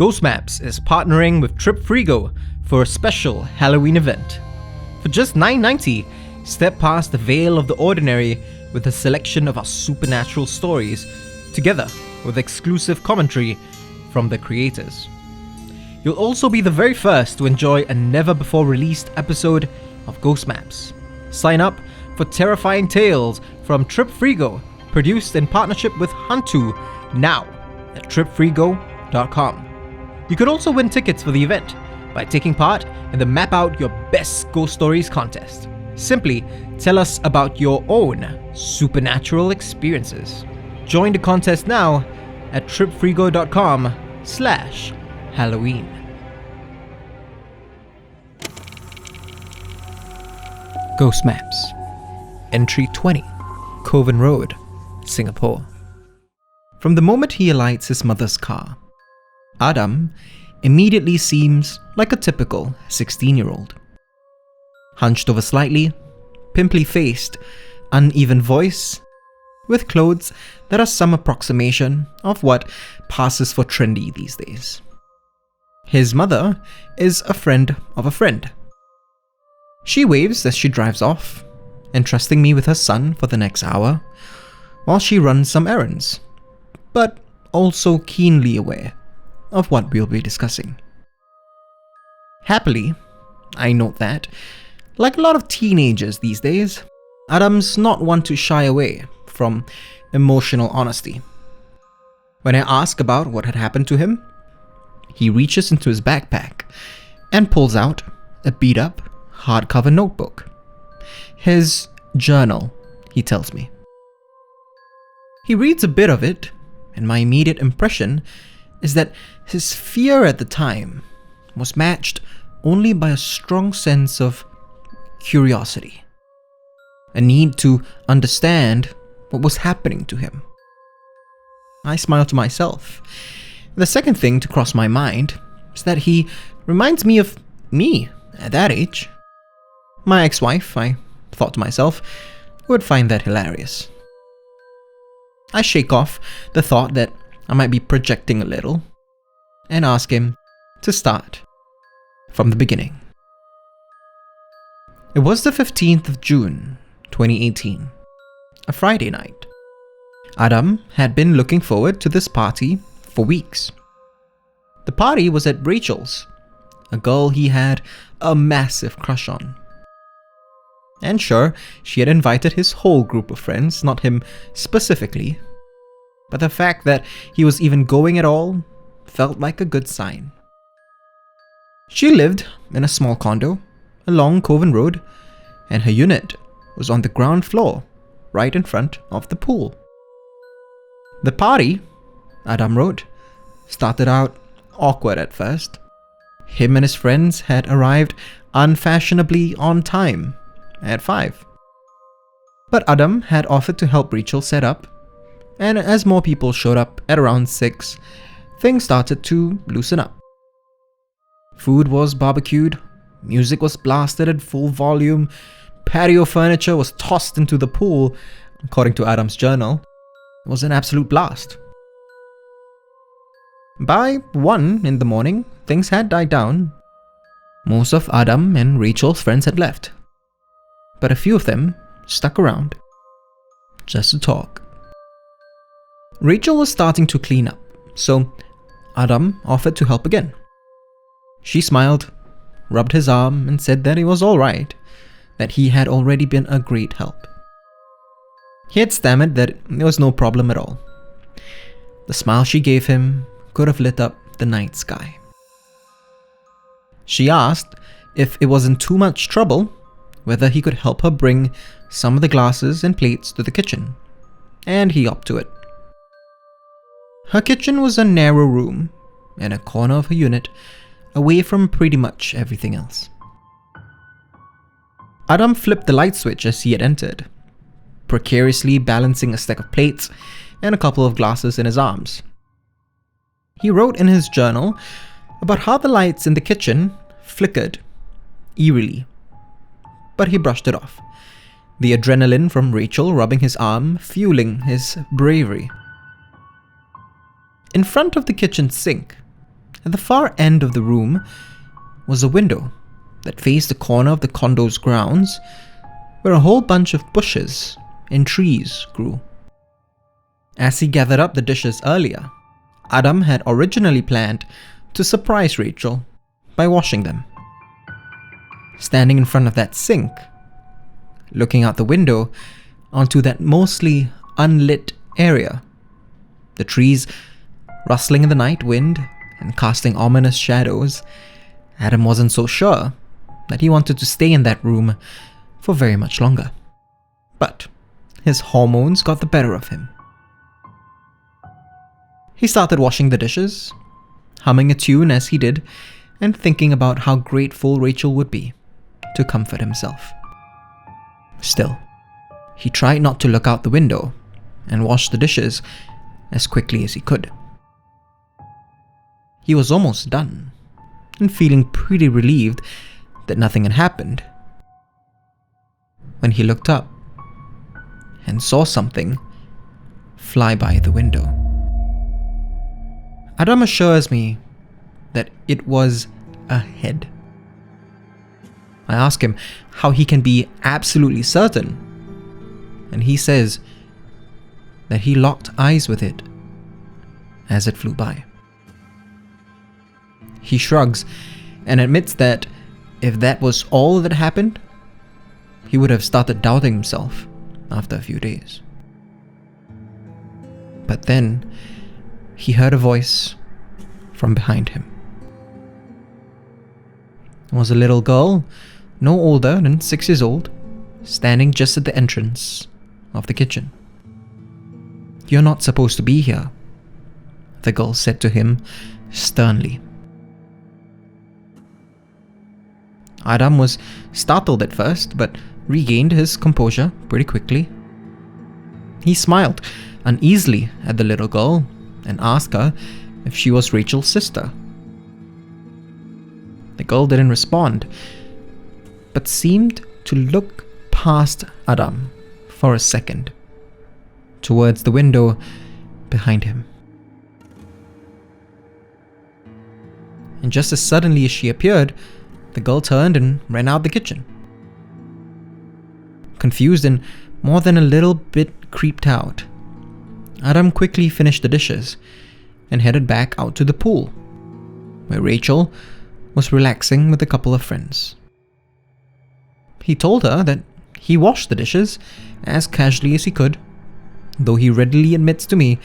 Ghost Maps is partnering with Trip Frigo for a special Halloween event. For just $9.90, step past the veil of the ordinary with a selection of our supernatural stories, together with exclusive commentary from the creators. You'll also be the very first to enjoy a never-before-released episode of Ghost Maps. Sign up for terrifying tales from Trip Frigo, produced in partnership with HANTU, now at tripfrigo.com. You could also win tickets for the event by taking part in the Map Out Your Best Ghost Stories contest. Simply tell us about your own supernatural experiences. Join the contest now at tripfrigo.com/Halloween. Ghost Maps. Entry 20. Kovan Road, Singapore. From the moment he alights his mother's car, Adam immediately seems like a typical 16-year-old. Hunched over slightly, pimply-faced, uneven voice, with clothes that are some approximation of what passes for trendy these days. His mother is a friend of a friend. She waves as she drives off, entrusting me with her son for the next hour, while she runs some errands, but also keenly aware of what we'll be discussing. Happily, I note that, like a lot of teenagers these days, Adam's not one to shy away from emotional honesty. When I ask about what had happened to him, he reaches into his backpack and pulls out a beat-up, hardcover notebook. His journal, he tells me. He reads a bit of it, and my immediate impression is that his fear at the time was matched only by a strong sense of curiosity, a need to understand what was happening to him. I smile to myself. The second thing to cross my mind is that he reminds me of me at that age. My ex-wife, I thought to myself, would find that hilarious. I shake off the thought that I might be projecting a little and ask him to start from the beginning. It was the 15th of June, 2018, a Friday night. Adam had been looking forward to this party for weeks. The party was at Rachel's, a girl he had a massive crush on. And sure, she had invited his whole group of friends, not him specifically, but the fact that he was even going at all felt like a good sign. She lived in a small condo along Kovan Road, and her unit was on the ground floor, right in front of the pool. The party, Adam wrote, started out awkward at first. Him and his friends had arrived unfashionably on time at 5. But Adam had offered to help Rachel set up, and as more people showed up at around 6, things started to loosen up. Food was barbecued, music was blasted at full volume, patio furniture was tossed into the pool. According to Adam's journal, it was an absolute blast. By 1 in the morning, things had died down. Most of Adam and Rachel's friends had left, but a few of them stuck around just to talk. Rachel was starting to clean up, so Adam offered to help again. She smiled, rubbed his arm, and said that it was alright, that he had already been a great help. He had stammered that there was no problem at all. The smile she gave him could have lit up the night sky. She asked if it wasn't too much trouble, whether he could help her bring some of the glasses and plates to the kitchen, and he opted to it. Her kitchen was a narrow room in a corner of her unit, away from pretty much everything else. Adam flipped the light switch as he had entered, precariously balancing a stack of plates and a couple of glasses in his arms. He wrote in his journal about how the lights in the kitchen flickered eerily, but he brushed it off, the adrenaline from Rachel rubbing his arm fueling his bravery. In front of the kitchen sink, At the far end of the room was a window that faced the corner of the condo's grounds, where a whole bunch of bushes and trees grew. As he gathered up the dishes earlier, Adam had originally planned to surprise Rachel by washing them. Standing in front of that sink, looking out the window onto that mostly unlit area, the trees rustling in the night wind and casting ominous shadows, Adam wasn't so sure that he wanted to stay in that room for very much longer. But his hormones got the better of him. He started washing the dishes, humming a tune as he did, and thinking about how grateful Rachel would be to comfort himself. Still, he tried not to look out the window and wash the dishes as quickly as he could. He was almost done, and feeling pretty relieved that nothing had happened, when he looked up and saw something fly by the window. Adam assures me that it was a head. I ask him how he can be absolutely certain, and he says that he locked eyes with it as it flew by. He shrugs and admits that if that was all that happened, he would have started doubting himself after a few days. But then he heard a voice from behind him. It was a little girl, no older than 6 years old, standing just at the entrance of the kitchen. "You're not supposed to be here," the girl said to him sternly. Adam was startled at first, but regained his composure pretty quickly. He smiled uneasily at the little girl and asked her if she was Rachel's sister. The girl didn't respond, but seemed to look past Adam for a second, towards the window behind him. And just as suddenly as she appeared, the girl turned and ran out the kitchen. Confused and more than a little bit creeped out, Adam quickly finished the dishes and headed back out to the pool, where Rachel was relaxing with a couple of friends. He told her that he washed the dishes as casually as he could, though he readily admits to me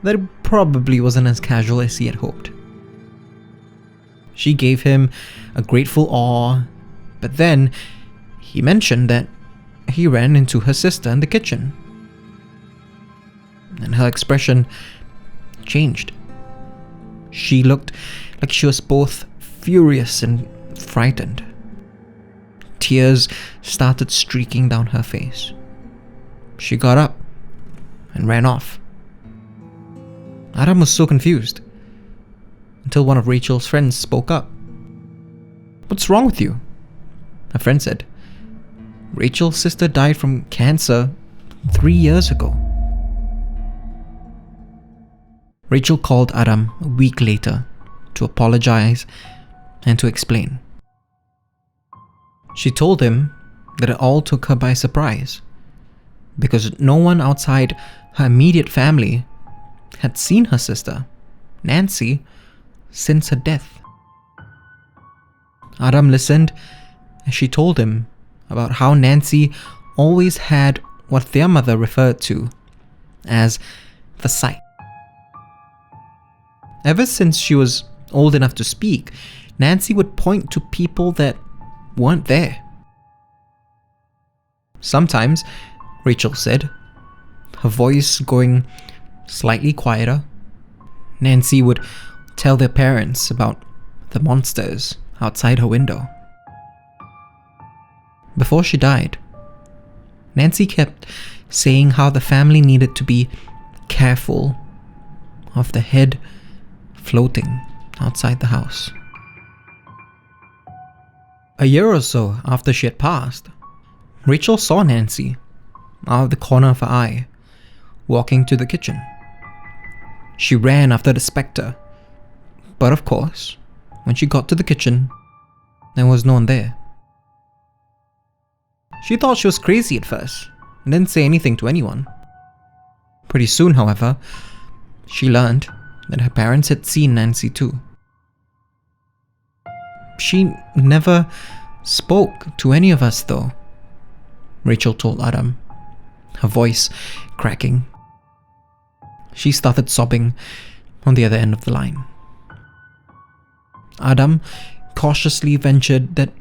that it probably wasn't as casual as he had hoped. She gave him a grateful awe, but then he mentioned that he ran into her sister in the kitchen, and her expression changed. She looked like she was both furious and frightened. Tears started streaking down her face. She got up and ran off. Adam was so confused, until one of Rachel's friends spoke up. "What's wrong with you?" A friend said. "Rachel's sister died from cancer 3 years ago." Rachel called Adam a week later to apologize and to explain. She told him that it all took her by surprise, because no one outside her immediate family had seen her sister, Nancy, since her death. Adam listened as she told him about how Nancy always had what their mother referred to as the sight. Ever since she was old enough to speak, Nancy would point to people that weren't there. Sometimes, Rachel said, her voice going slightly quieter, Nancy would tell their parents about the monsters outside her window. Before she died, Nancy kept saying how the family needed to be careful of the head floating outside the house. A year or so after she had passed, Rachel saw Nancy out of the corner of her eye, walking to the kitchen. She ran after the spectre, But of course, when she got to the kitchen, there was no one there. She thought she was crazy at first and didn't say anything to anyone. Pretty soon, however, she learned that her parents had seen Nancy too. She never spoke to any of us though, Rachel told Adam, her voice cracking. She started sobbing on the other end of the line. Adam cautiously ventured that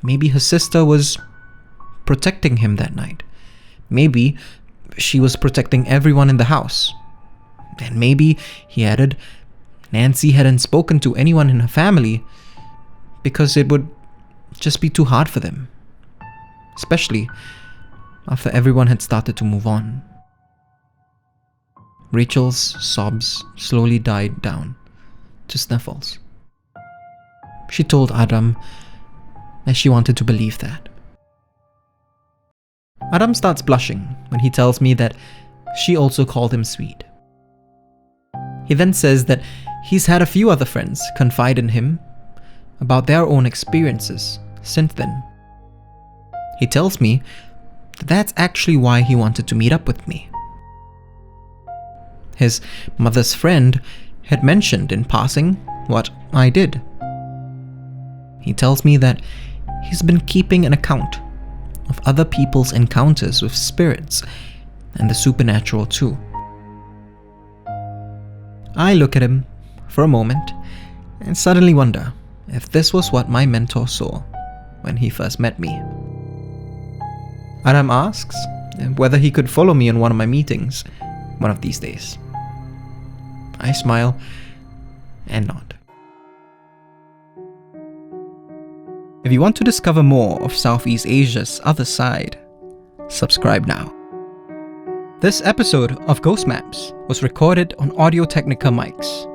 maybe her sister was protecting him that night. Maybe she was protecting everyone in the house. And maybe, he added, Nancy hadn't spoken to anyone in her family because it would just be too hard for them, especially after everyone had started to move on. Rachel's sobs slowly died down to sniffles. She told Adam that she wanted to believe that. Adam starts blushing when he tells me that she also called him sweet. He then says that he's had a few other friends confide in him about their own experiences since then. He tells me that that's actually why he wanted to meet up with me. His mother's friend had mentioned in passing what I did. He tells me that he's been keeping an account of other people's encounters with spirits and the supernatural too. I look at him for a moment and suddenly wonder if this was what my mentor saw when he first met me. Adam asks whether he could follow me on one of my meetings one of these days. I smile and nod. If you want to discover more of Southeast Asia's other side, subscribe now. This episode of Ghost Maps was recorded on Audio-Technica mics.